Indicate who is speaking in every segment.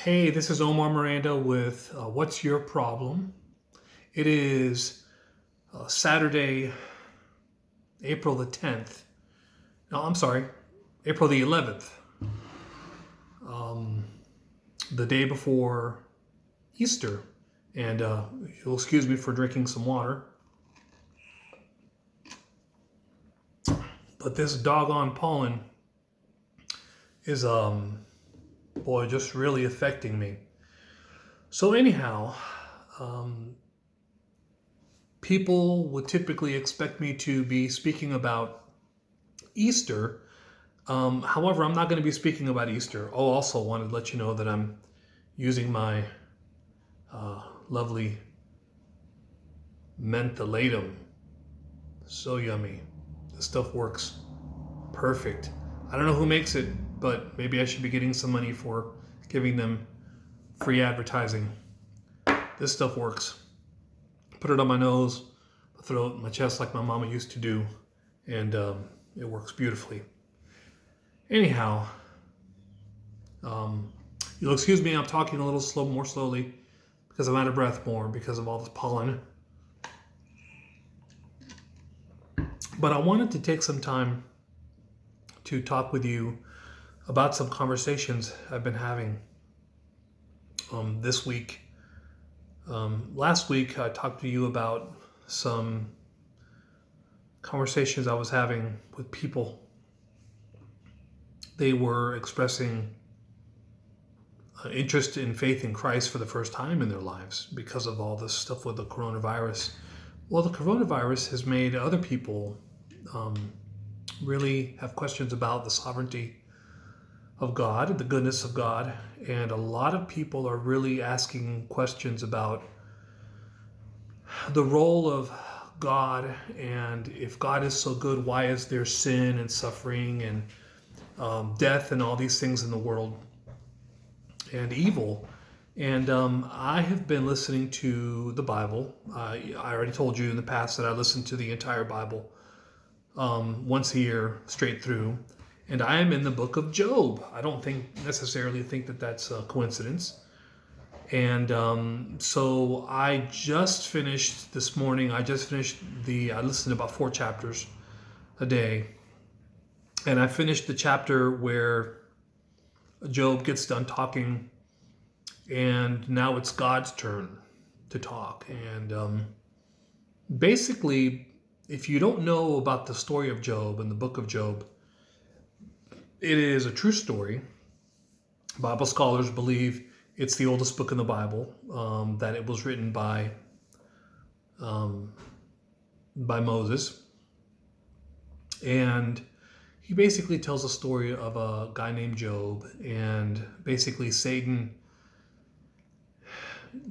Speaker 1: Hey, this is Omar Miranda with What's Your Problem? It is Saturday, April the 10th. No, I'm sorry, April the 11th, the day before Easter. And you'll excuse me for drinking some water. But this doggone pollen is, boy, just really affecting me. So, anyhow, people would typically expect me to be speaking about Easter. However, I'm not going to be speaking about Easter. Oh, also wanted to let you know that I'm using my lovely mentholatum. So yummy. This stuff works perfect. I don't know who makes it, but maybe I should be getting some money for giving them free advertising. This stuff works. Put it on my nose, my throat, my chest like my mama used to do, and it works beautifully. Anyhow, you'll excuse me, I'm talking a little more slowly because I'm out of breath more because of all this pollen. But I wanted to take some time to talk with you about some conversations I've been having this week. Last week, I talked to you about some conversations I was having with people. They were expressing interest in faith in Christ for the first time in their lives because of all this stuff with the coronavirus. Well, the coronavirus has made other people really have questions about the sovereignty of God and the goodness of God. And a lot of people are really asking questions about the role of God, and if God is so good, why is there sin and suffering and death and all these things in the world and evil? And I have been listening to the Bible. I already told you in the past that I listen to the entire Bible once a year straight through. And I am in the book of Job. I don't necessarily think that that's a coincidence. And so I just finished this morning. I listened to about 4 chapters a day. And I finished the chapter where Job gets done talking. And now it's God's turn to talk. And basically, if you don't know about the story of Job and the book of Job, it is a true story. Bible scholars believe it's the oldest book in the Bible, that it was written by Moses. And he basically tells a story of a guy named Job, and basically Satan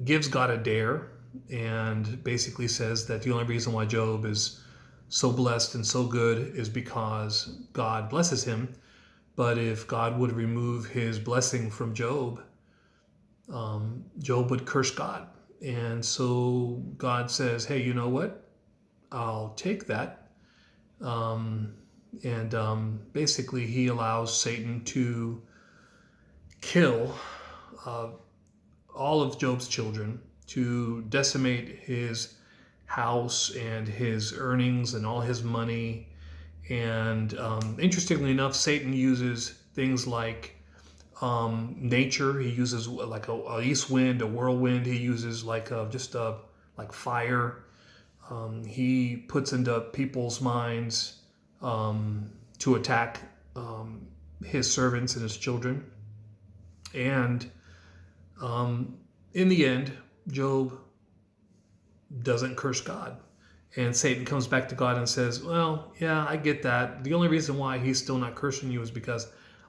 Speaker 1: gives God a dare and basically says that the only reason why Job is so blessed and so good is because God blesses him. But if God would remove his blessing from Job, Job would curse God. And so God says, hey, you know what? I'll take that. Basically, he allows Satan to kill all of Job's children, to decimate his house and his earnings and all his money. And interestingly enough, Satan uses things like nature. He uses like a east wind, a whirlwind. He uses like fire. He puts into people's minds to attack his servants and his children. And in the end, Job doesn't curse God. And Satan comes back to God and says, well, yeah, I get that. The only reason why he's still not cursing you is because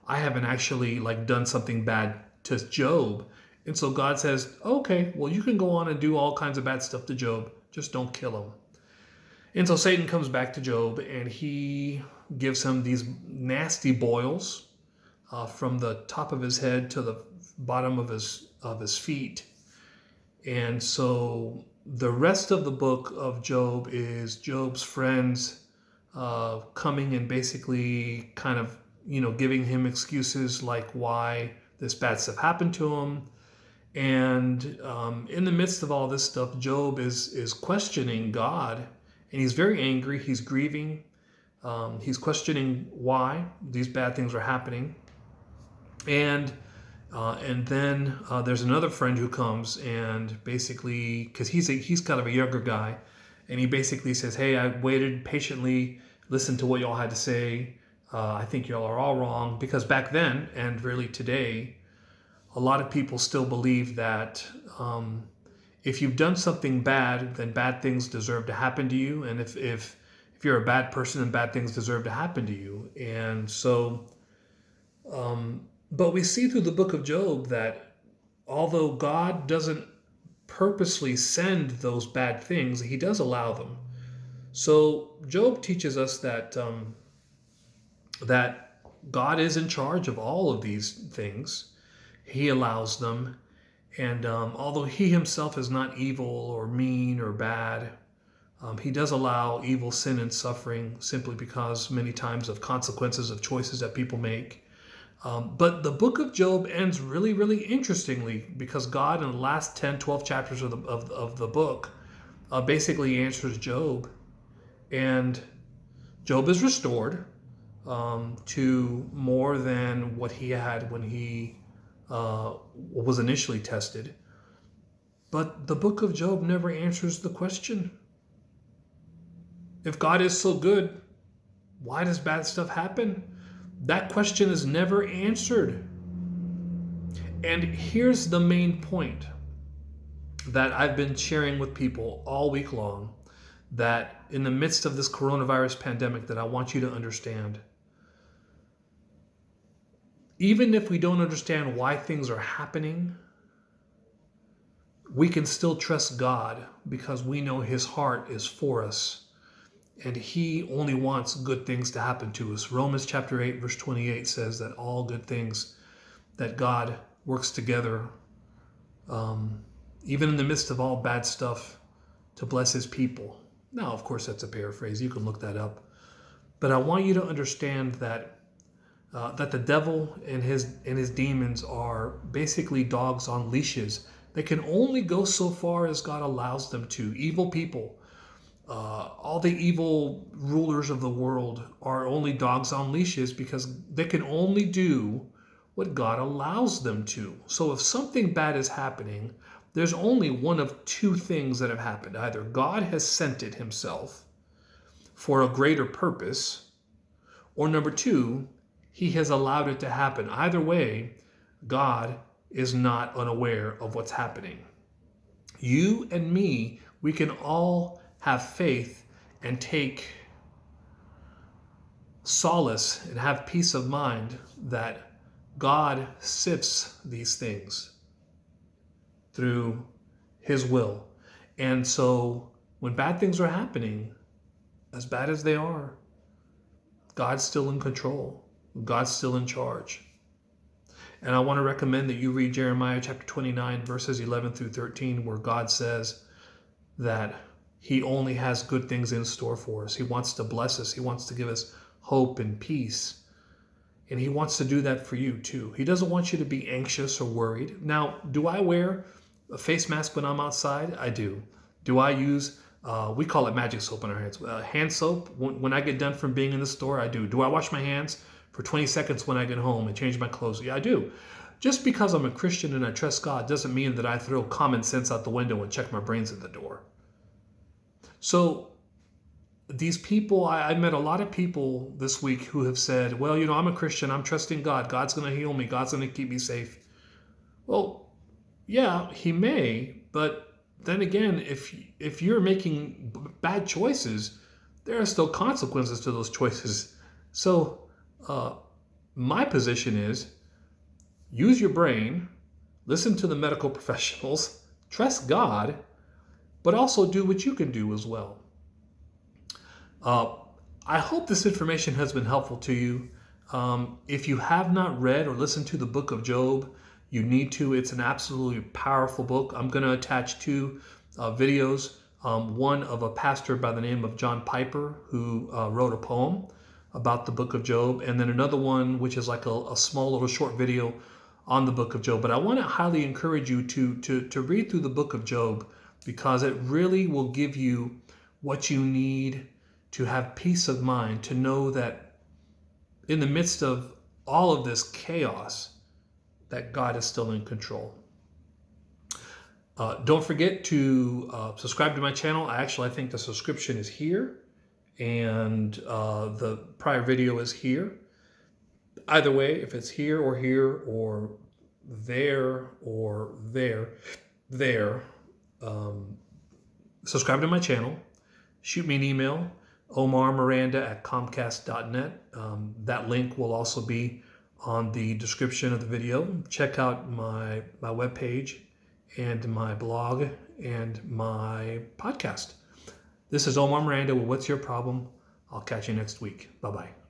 Speaker 1: I haven't actually done something bad to Job. And so God says, okay, well, you can go on and do all kinds of bad stuff to Job. Just don't kill him. And so Satan comes back to Job and he gives him these nasty boils from the top of his head to the bottom of his feet. And so the rest of the book of Job is Job's friends coming and basically kind of, giving him excuses like why this bad stuff happened to him. And in the midst of all this stuff, Job is questioning God, and he's very angry. He's grieving. He's questioning why these bad things are happening. And then there's another friend who comes, and basically, because he's kind of a younger guy, and he basically says, "Hey, I waited patiently, listened to what y'all had to say. I think y'all are all wrong." Because back then, and really today, a lot of people still believe that if you've done something bad, then bad things deserve to happen to you. And if you're a bad person, then bad things deserve to happen to you. And so, but we see through the book of Job that although God doesn't purposely send those bad things, he does allow them. So Job teaches us that that God is in charge of all of these things. He allows them. And although he himself is not evil or mean or bad, he does allow evil, sin, and suffering simply because many times of consequences of choices that people make. But the book of Job ends really, really interestingly, because God in the last 10, 12 chapters of the book basically answers Job. And Job is restored to more than what he had when he was initially tested. But the book of Job never answers the question. If God is so good, why does bad stuff happen? That question is never answered. And here's the main point that I've been sharing with people all week long, that in the midst of this coronavirus pandemic, that I want you to understand. Even if we don't understand why things are happening, we can still trust God because we know his heart is for us. And he only wants good things to happen to us. Romans chapter 8, verse 28 says that all good things, that God works together, even in the midst of all bad stuff, to bless his people. Now, of course, that's a paraphrase. You can look that up. But I want you to understand that that the devil and his demons are basically dogs on leashes. They can only go so far as God allows them to. Evil people, all the evil rulers of the world are only dogs on leashes because they can only do what God allows them to. So if something bad is happening, there's only one of two things that have happened. Either God has sent it himself for a greater purpose, or number two, he has allowed it to happen. Either way, God is not unaware of what's happening. You and me, we can all have faith and take solace and have peace of mind that God sifts these things through his will. And so when bad things are happening, as bad as they are, God's still in control. God's still in charge. And I want to recommend that you read Jeremiah chapter 29, verses 11 through 13, where God says that he only has good things in store for us. He wants to bless us. He wants to give us hope and peace. And he wants to do that for you too. He doesn't want you to be anxious or worried. Now, do I wear a face mask when I'm outside? I do. Do I use, we call it magic soap on our hands, hand soap? When I get done from being in the store, I do. Do I wash my hands for 20 seconds when I get home and change my clothes? Yeah, I do. Just because I'm a Christian and I trust God doesn't mean that I throw common sense out the window and check my brains at the door. So these people, I met a lot of people this week who have said, well, I'm a Christian. I'm trusting God. God's going to heal me. God's going to keep me safe. Well, yeah, he may. But then again, if you're making bad choices, there are still consequences to those choices. So my position is use your brain, listen to the medical professionals, trust God, but also do what you can do as well. I hope this information has been helpful to you. If you have not read or listened to the book of Job, you need to. It's an absolutely powerful book. I'm going to attach two videos, one of a pastor by the name of John Piper, who wrote a poem about the book of Job, and then another one which is like a small little short video on the book of Job. But I want to highly encourage you to read through the book of Job, because it really will give you what you need to have peace of mind, to know that in the midst of all of this chaos, that God is still in control. Don't forget to subscribe to my channel. I think the subscription is here, and the prior video is here. Either way, if it's here or there or there, subscribe to my channel. Shoot me an email, omarmiranda@comcast.net. That link will also be on the description of the video. Check out my webpage and my blog and my podcast. This is Omar Miranda with What's Your Problem? I'll catch you next week. Bye-bye.